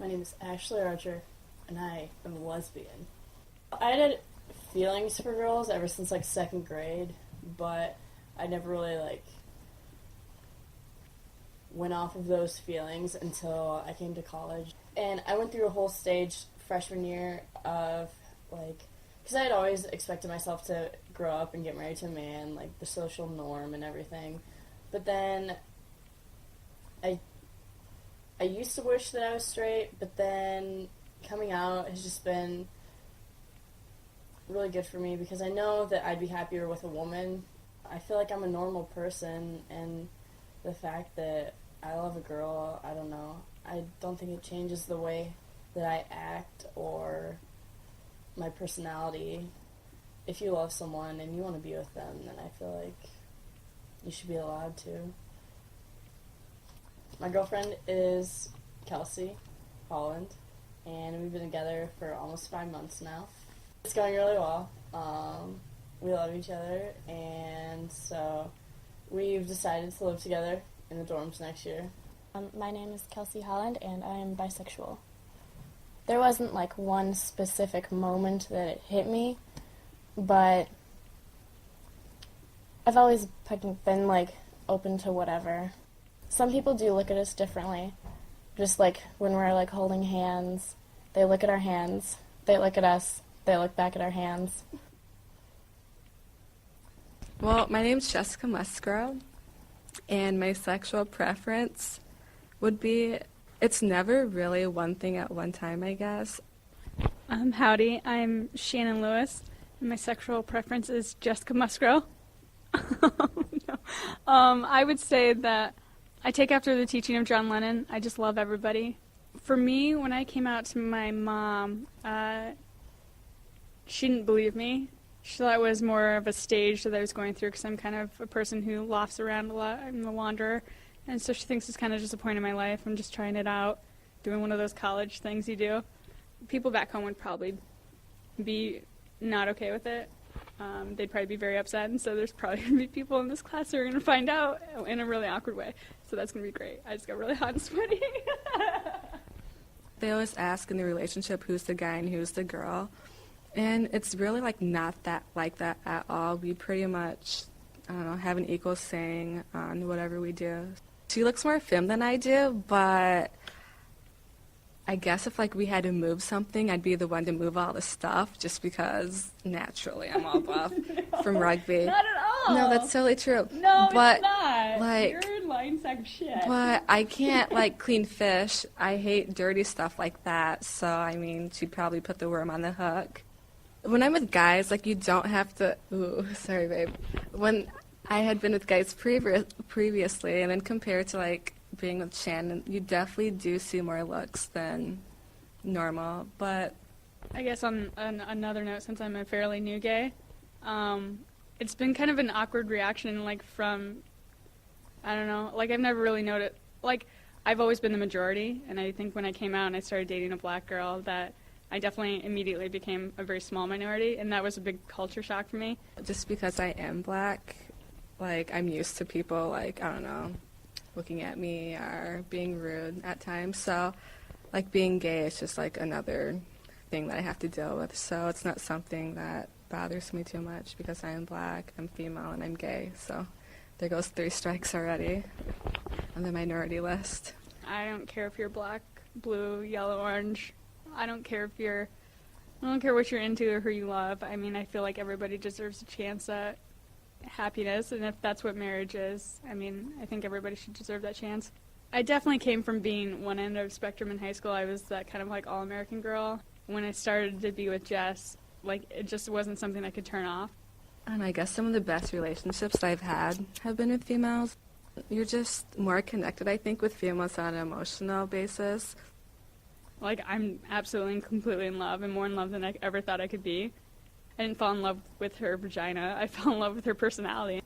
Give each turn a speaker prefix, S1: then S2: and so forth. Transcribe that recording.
S1: My name is Ashley Archer, and I am a lesbian. I had feelings for girls ever since like second grade, but I never really went off of those feelings until I came to college. And I went through a whole stage freshman year of because I had always expected myself to grow up and get married to a man, like the social norm and everything. But then I used to wish that I was straight, but then coming out has just been really good for me because I know that I'd be happier with a woman. I feel like I'm a normal person, and the fact that I love a girl, I don't know, I don't think it changes the way that I act or my personality. If you love someone and you want to be with them, then I feel like you should be allowed to. My girlfriend is Kelsey Holland, and we've been together for almost 5 months now. It's going really well. We love each other, and so we've decided to live together in the dorms next year.
S2: My name is Kelsey Holland, and I am bisexual. There wasn't one specific moment that it hit me, but I've always been open to whatever. Some people do look at us differently. Just when we're holding hands, they look at our hands, they look at us, they look back at our hands.
S3: Well, my name's Jessica Musgrove, and my sexual preference would be, it's never really one thing at one time, I guess.
S4: Howdy, I'm Shannon Lewis, and my sexual preference is Jessica Musgrove. No. I would say that I take after the teaching of John Lennon. I just love everybody. For me, when I came out to my mom, she didn't believe me. She thought it was more of a stage that I was going through because I'm kind of a person who lofts around a lot. I'm a wanderer. And so she thinks it's kind of just a point in my life. I'm just trying it out, doing one of those college things you do. People back home would probably be not okay with it. They'd probably be very upset, and so there's probably going to be people in this class who are going to find out in a really awkward way. So that's going to be great. I just got really hot and sweaty.
S3: They always ask in the relationship who's the guy and who's the girl. And it's really not that like that at all. We pretty much, I don't know, have an equal saying on whatever we do. She looks more femme than I do, but I guess if we had to move something, I'd be the one to move all the stuff just because naturally I'm all buff from rugby.
S4: Not at all.
S3: No, that's totally true.
S4: No,
S3: but,
S4: it's not.
S3: Like,
S4: you're a lying sack of shit.
S3: But I can't clean fish. I hate dirty stuff like that. So I mean, she'd probably put the worm on the hook. When I'm with guys, you don't have to. Ooh, sorry, babe. When I had been with guys previously, and then compared to being with Shannon, you definitely do see more looks than normal. But
S4: I guess on another note, since I'm a fairly new gay, it's been kind of an awkward reaction, from, I don't know, I've never really noticed, I've always been the majority, and I think when I came out and I started dating a black girl, that I definitely immediately became a very small minority, and that was a big culture shock for me.
S3: Just because I am black, I'm used to people, I don't know, looking at me or being rude at times. So, being gay is just, another thing that I have to deal with. So it's not something that bothers me too much because I am black, I'm female, and I'm gay. So there goes 3 strikes already on the minority list.
S4: I don't care if you're black, blue, yellow, orange. I don't care what you're into or who you love. I mean, I feel like everybody deserves a chance at happiness, and if that's what marriage is, I mean, I think everybody should deserve that chance. I definitely came from being one end of the spectrum in high school. I was that kind of all-American girl. When I started to be with Jess, it just wasn't something I could turn off.
S3: And I guess some of the best relationships I've had have been with females. You're just more connected, I think, with females on an emotional basis.
S4: I'm absolutely and completely in love, and more in love than I ever thought I could be. I didn't fall in love with her vagina. I fell in love with her personality.